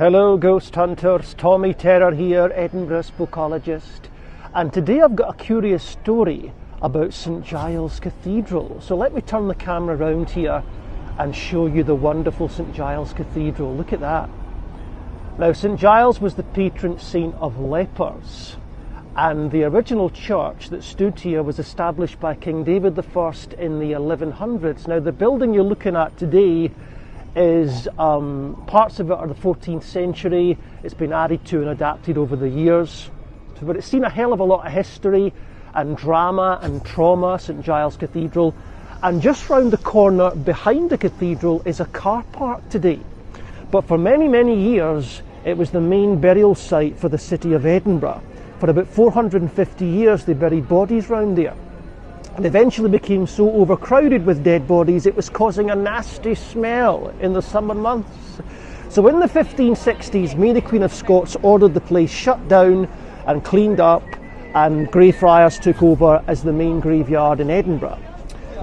Hello ghost hunters, Tommy Terror here, Edinburgh spookologist, and today I've got a curious story about St Giles Cathedral. So let me turn the camera around here and show you the wonderful St Giles Cathedral. Look at that. Now, St Giles was the patron saint of lepers, and the original church that stood here was established by King David I in the 1100s. Now, the building you're looking at today is parts of it are the 14th century. It's been added to and adapted over the years, but it's seen a hell of a lot of history and drama and trauma, St Giles Cathedral. And just round the corner behind the cathedral is a car park today, but for many years it was the main burial site for the city of Edinburgh. For about 450 years they buried bodies round there, and eventually became so overcrowded with dead bodies it was causing a nasty smell in the summer months. So in the 1560s, Mary Queen of Scots ordered the place shut down and cleaned up, and Greyfriars took over as the main graveyard in Edinburgh.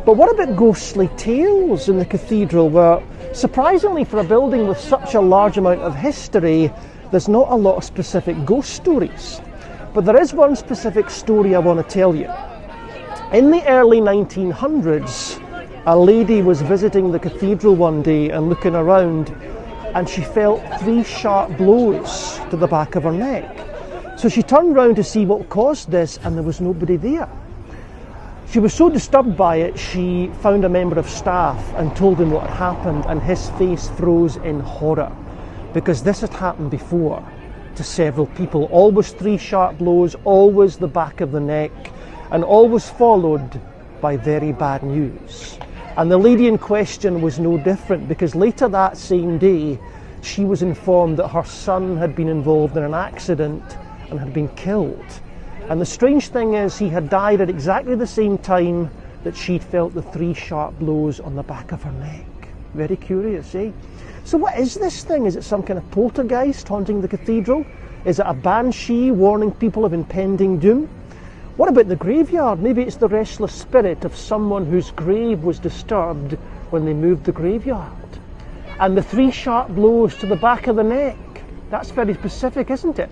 But what about ghostly tales in the cathedral, where surprisingly for a building with such a large amount of history, there's not a lot of specific ghost stories. But there is one specific story I want to tell you. In the early 1900s, a lady was visiting the cathedral one day and looking around, and she felt 3 sharp blows to the back of her neck. So she turned round to see what caused this, and there was nobody there. She was so disturbed by it, she found a member of staff and told him what had happened, and his face froze in horror, because this had happened before to several people. Always 3 sharp blows, always the back of the neck, and always followed by very bad news. And the lady in question was no different, because later that same day she was informed that her son had been involved in an accident and had been killed. And the strange thing is, he had died at exactly the same time that she'd felt the 3 sharp blows on the back of her neck. Very curious, eh? So what is this thing? Is it some kind of poltergeist haunting the cathedral? Is it a banshee warning people of impending doom? What about the graveyard? Maybe it's the restless spirit of someone whose grave was disturbed when they moved the graveyard. And the 3 sharp blows to the back of the neck, that's very specific, isn't it?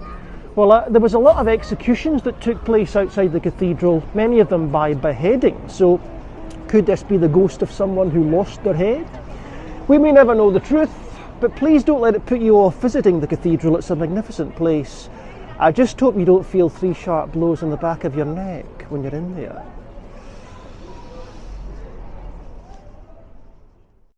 Well, there was a lot of executions that took place outside the cathedral, many of them by beheading. So could this be the ghost of someone who lost their head? We may never know the truth, but please don't let it put you off visiting the cathedral. It's a magnificent place. I just hope you don't feel 3 sharp blows on the back of your neck when you're in there.